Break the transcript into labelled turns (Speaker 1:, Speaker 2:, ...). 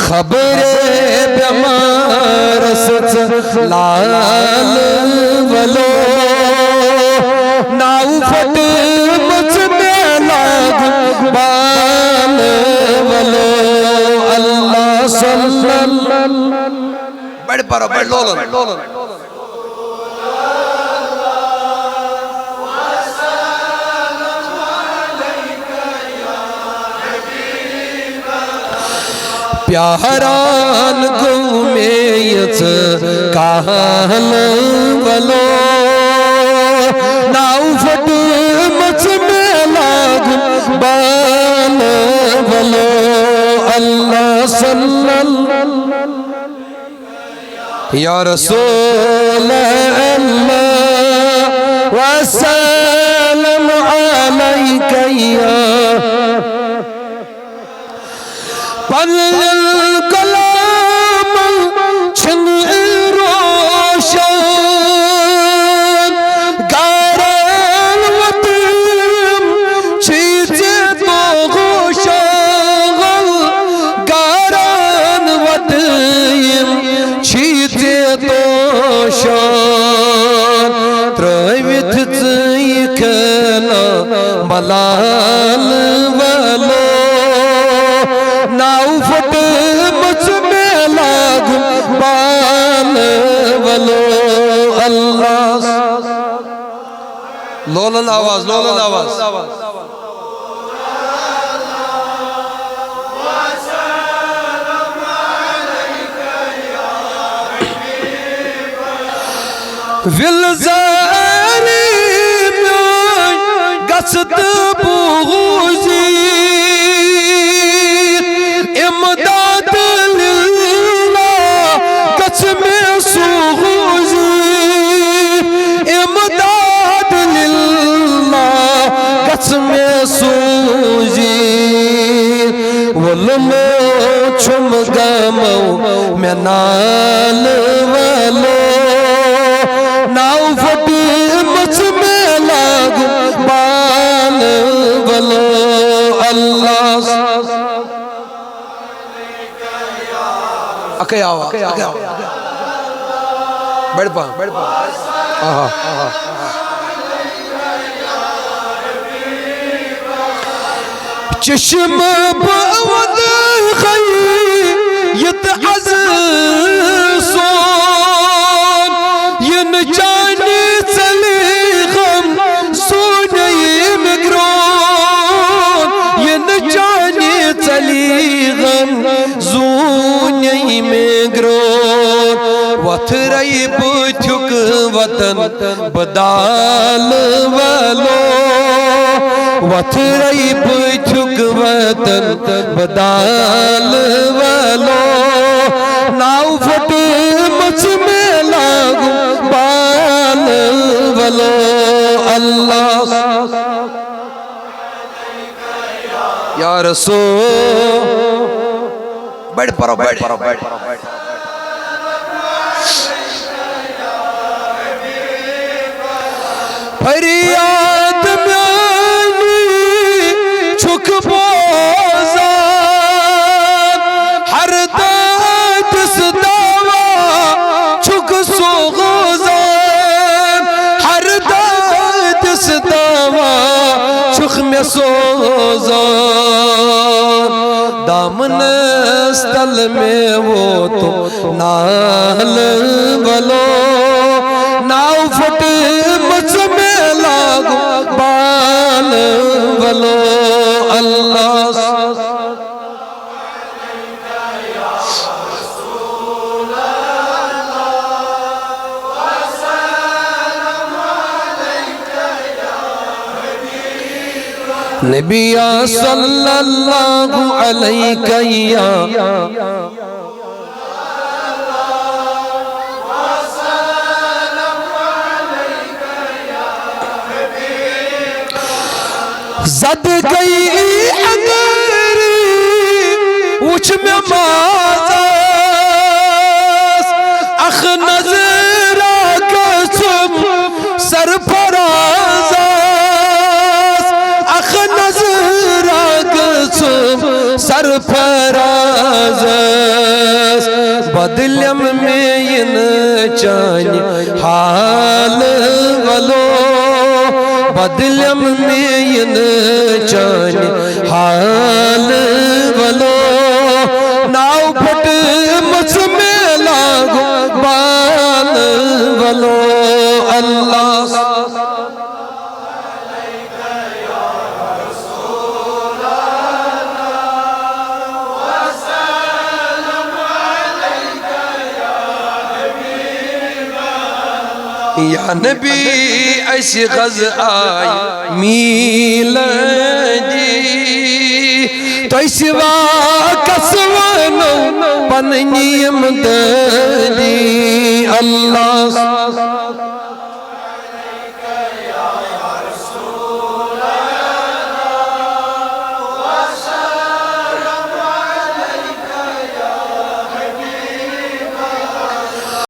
Speaker 1: خبر بیمار ست لال ولو ناو فٹ مجھ میں لاگ بال ولو اللہ صلی اللہ بڑھ پارا بڑھ لولن پیاران گومیت کاہل ولو ناو فٹ مچ میں لاگ بال ولو اللہ صلی اللہ یا رسول اللہ وسلم علیک یا پل کلام چھن روشن گاران وطیم چیزے تو غوشن گاران وطیم چیزے تو شان ترویت زیکنا ملال ولو ناو فٹ مجھ میں لاگ بال ولو اللہ لولن آواز لولن آواز ولزاری میں گست بوزی امداد للہ گچ میں سوزی امداد للہ گچ میں سوزی ولمو چھم گمو میں نال ولو ناو فٹ مچ میں لاگ بال ولو اللہ اکے آوا بڑھ پا چشم بعود خیت عزیز سون ین جانی چلی غم سونی مگرون ین جانی چلی غم زونی مگرون وطرائی بچھک وطن بدال ولو وطرائی بچھک وطن بدال ولو ناو فٹ مچ میں لاگ بال ولو اللہ یا رسول بیٹھ پرو بیٹھ پرو بیٹھ فریاد میانی چھک بوزان ہر داد اس دعویٰ چھک سوغوزان ہر داد اس دعویٰ چھک میں سوزان دامن استل میں وہ تو نال ولو ناو فٹ مچ میں لاگ بال ولو اللہ نبی صلی اللہ علیہ یا زد گئی اگر وچ میں مازاس اخ نظر آکسم سرفرازاس اخ نظر آکسم سرفرازاس بدلم میں ین چان حال ولو بدلم میں ین چان حال ولو ناو پھٹ مس میں لاگو بال ولو اللہ یا نبی ایسی غز آئی میلادی تو ایسی واقع سوانو پننیم دلی اللہ